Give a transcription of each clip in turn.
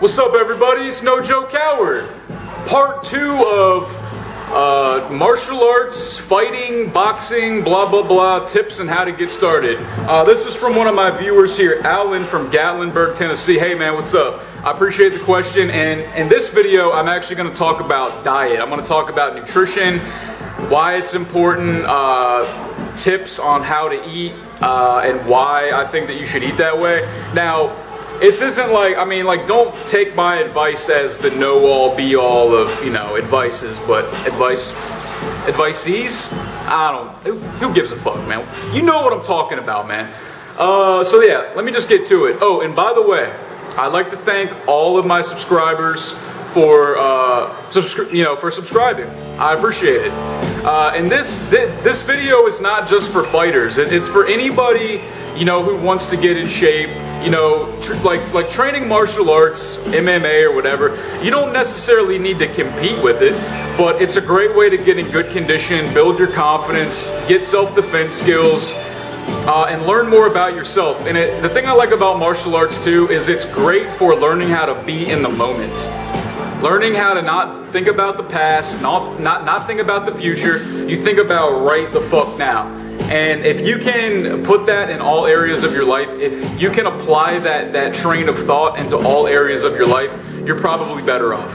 What's up, everybody? It's No Joe Coward. Part 2 of martial arts, fighting, boxing, blah, blah, blah, tips and how to get started. This is from one of my viewers here, Alan from Gatlinburg, Tennessee. Hey, man, what's up? I appreciate the question, and in this video, I'm actually going to talk about diet. I'm going to talk about nutrition, why it's important, tips on how to eat, and why I think that you should eat that way. Now, this isn't like, don't take my advice as the know-all, be-all of, advices, but advicees? Who gives a fuck, man? You know what I'm talking about, man. So yeah, let me just get to it. Oh, and by the way, I'd like to thank all of my subscribers for subscribing. I appreciate it. And this video is not just for fighters. It's for anybody, who wants to get in shape. Like training martial arts, MMA or whatever, you don't necessarily need to compete with it, but it's a great way to get in good condition, build your confidence, get self-defense skills, and learn more about yourself. And the thing I like about martial arts too is it's great for learning how to be in the moment. Learning how to not think about the past, not think about the future, you think about right the fuck now. And if you can put that in all areas of your life, if you can apply that train of thought into all areas of your life, you're probably better off.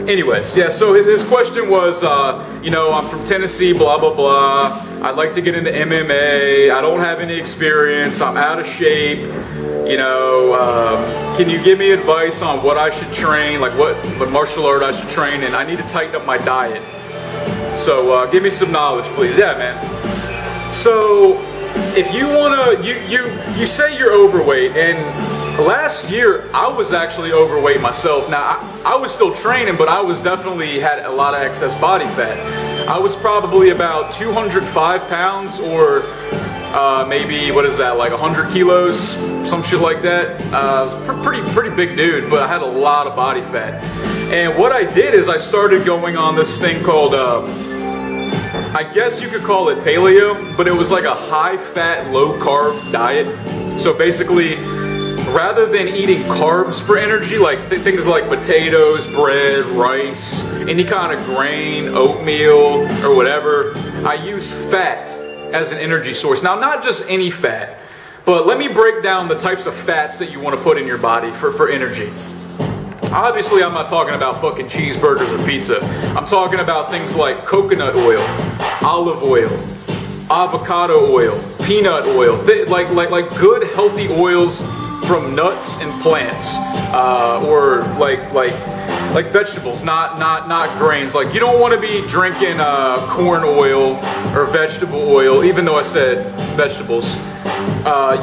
Anyways, yeah, so this question was, I'm from Tennessee, blah, blah, blah. I'd like to get into MMA. I don't have any experience. I'm out of shape. Can you give me advice on what I should train, like what martial art I should train, and I need to tighten up my diet. So give me some knowledge, please. Yeah, man. So if you wanna, you say you're overweight, and last year I was actually overweight myself. Now I was still training, but I was definitely had a lot of excess body fat. I was probably about 205 pounds, or maybe, what is that, like 100 kilos, some shit like that. I was pretty big dude, but I had a lot of body fat. And what I did is I started going on this thing called, I guess you could call it paleo, but it was like a high-fat, low-carb diet. So basically, rather than eating carbs for energy, like things like potatoes, bread, rice, any kind of grain, oatmeal, or whatever, I use fat as an energy source. Now, not just any fat, but let me break down the types of fats that you want to put in your body for energy. Obviously, I'm not talking about fucking cheeseburgers or pizza. I'm talking about things like coconut oil, olive oil, avocado oil, peanut oil, like good healthy oils from nuts and plants, or like vegetables, not grains. Like, you don't want to be drinking corn oil or vegetable oil, even though I said vegetables.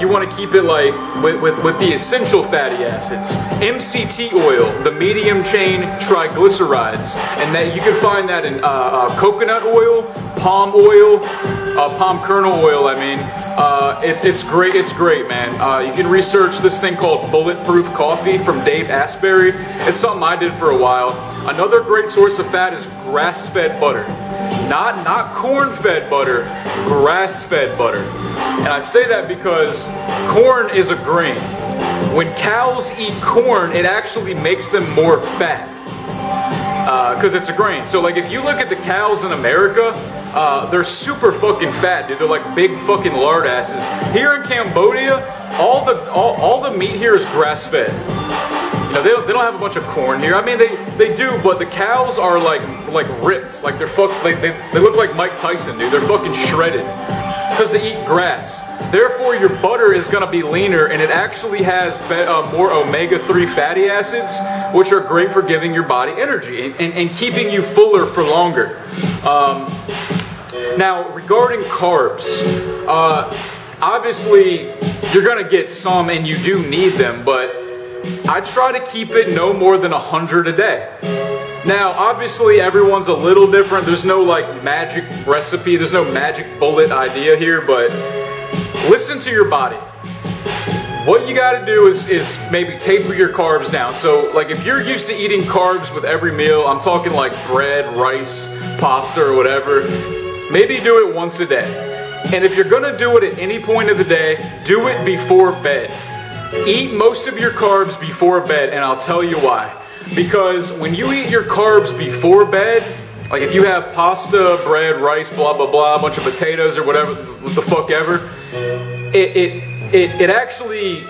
You want to keep it like with the essential fatty acids. MCT oil, the medium chain triglycerides, and that you can find that in coconut oil, palm kernel oil. It's great, man. You can research this thing called Bulletproof Coffee from Dave Asbury. It's something I did for a while. Another great source of fat is grass-fed butter. Not corn-fed butter, grass-fed butter. And I say that because corn is a grain. When cows eat corn, it actually makes them more fat, because it's a grain. So like, if you look at the cows in America, they're super fucking fat, dude. They're like big fucking lard asses. Here in Cambodia, all the meat here is grass-fed. They don't have a bunch of corn here. They do, but the cows are like ripped. Like they look like Mike Tyson, dude. They're fucking shredded because they eat grass. Therefore, your butter is gonna be leaner, and it actually has more omega-3 fatty acids, which are great for giving your body energy and keeping you fuller for longer. Now, regarding carbs, obviously you're gonna get some, and you do need them, but I try to keep it no more than 100 a day. Now, obviously, everyone's a little different. There's no like magic recipe. There's no magic bullet idea here, but listen to your body. What you gotta do is maybe taper your carbs down. So like, if you're used to eating carbs with every meal, I'm talking like bread, rice, pasta, or whatever, maybe do it once a day. And if you're gonna do it at any point of the day, do it before bed. Eat most of your carbs before bed, and I'll tell you why. Because when you eat your carbs before bed, like if you have pasta, bread, rice, blah, blah, blah, a bunch of potatoes or whatever, what the fuck ever, it actually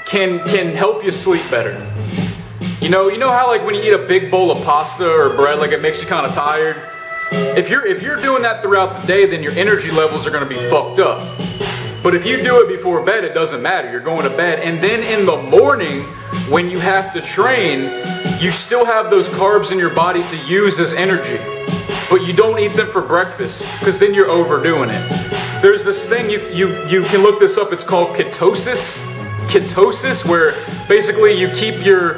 can help you sleep better. You know how like when you eat a big bowl of pasta or bread, like it makes you kind of tired? If you're doing that throughout the day, then your energy levels are going to be fucked up. But if you do it before bed, it doesn't matter. You're going to bed. And then in the morning, when you have to train, you still have those carbs in your body to use as energy. But you don't eat them for breakfast, because then you're overdoing it. There's this thing, you can look this up, it's called ketosis. Ketosis, where basically you keep your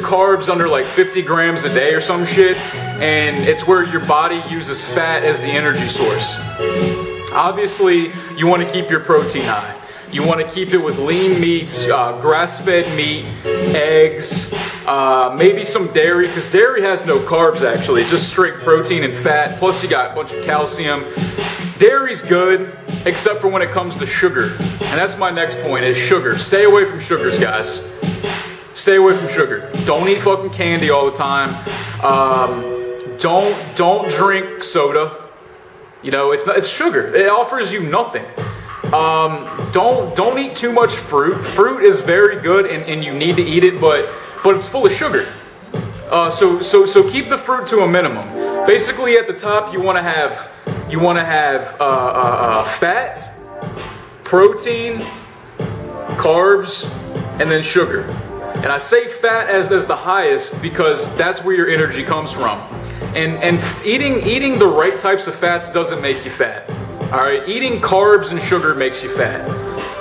carbs under like 50 grams a day or some shit, and it's where your body uses fat as the energy source. Obviously, you want to keep your protein high. You want to keep it with lean meats, grass-fed meat, eggs, maybe some dairy, because dairy has no carbs actually, it's just straight protein and fat, plus you got a bunch of calcium. Dairy's good, except for when it comes to sugar. And that's my next point, is sugar. Stay away from sugars, guys. Stay away from sugar. Don't eat fucking candy all the time. Don't drink soda. You know, it's sugar. It offers you nothing. Don't eat too much fruit. Fruit is very good and you need to eat it, but it's full of sugar. So keep the fruit to a minimum. Basically, at the top, you want to have fat, protein, carbs, and then sugar. And I say fat as the highest because that's where your energy comes from. And eating the right types of fats doesn't make you fat. Alright, eating carbs and sugar makes you fat.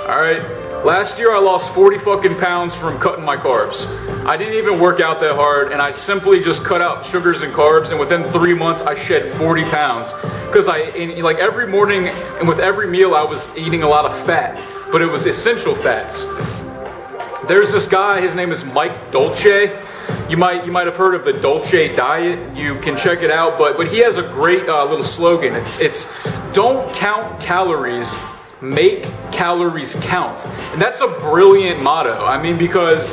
Alright, last year I lost 40 fucking pounds from cutting my carbs. I didn't even work out that hard, and I simply just cut out sugars and carbs, and within 3 months I shed 40 pounds. Because like every morning and with every meal I was eating a lot of fat, but it was essential fats. There's this guy, his name is Mike Dolce. You might have heard of the Dolce diet. You can check it out, but he has a great little slogan. It's don't count calories, make calories count. And that's a brilliant motto. I mean, because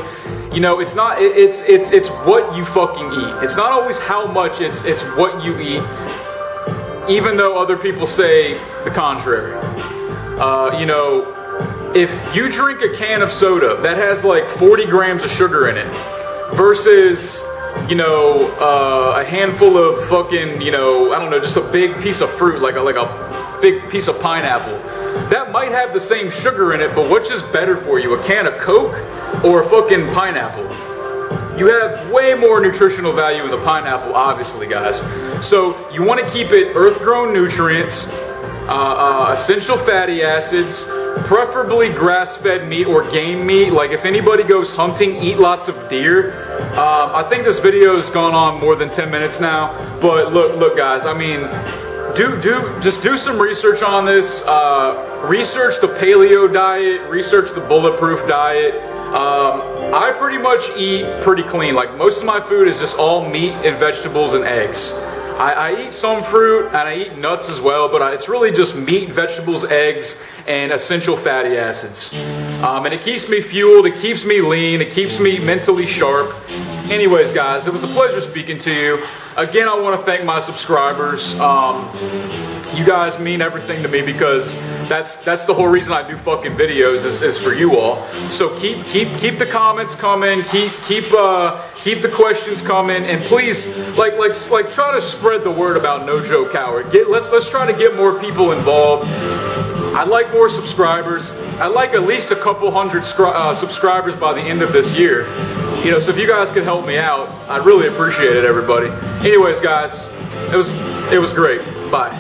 you know, it's what you fucking eat. It's not always how much, it's what you eat, even though other people say the contrary. You know, if you drink a can of soda that has like 40 grams of sugar in it versus, you know, a handful of fucking, you know, I don't know, just a big piece of fruit, like a big piece of pineapple, that might have the same sugar in it, but which is better for you, a can of Coke or a fucking pineapple? You have way more nutritional value in the pineapple, obviously, guys. So you want to keep it earth-grown nutrients, essential fatty acids, preferably grass-fed meat or game meat. Like if anybody goes hunting, eat lots of deer. I think this video has gone on more than 10 minutes now, but look guys, I mean, just do some research on this. Research the paleo diet, research the bulletproof diet. I pretty much eat pretty clean. Like most of my food is just all meat and vegetables and eggs. I eat some fruit and I eat nuts as well, but it's really just meat, vegetables, eggs, and essential fatty acids. And it keeps me fueled, it keeps me lean, it keeps me mentally sharp. Anyways, guys, it was a pleasure speaking to you. Again, I want to thank my subscribers. You guys mean everything to me because that's the whole reason I do fucking videos is for you all. So keep the comments coming, keep the questions coming, and please like try to spread the word about No Joke Coward. Let's try to get more people involved. I'd like more subscribers. I'd like at least a couple hundred subscribers by the end of this year. You know, so if you guys could help me out, I'd really appreciate it, everybody. Anyways, guys, it was great. Bye.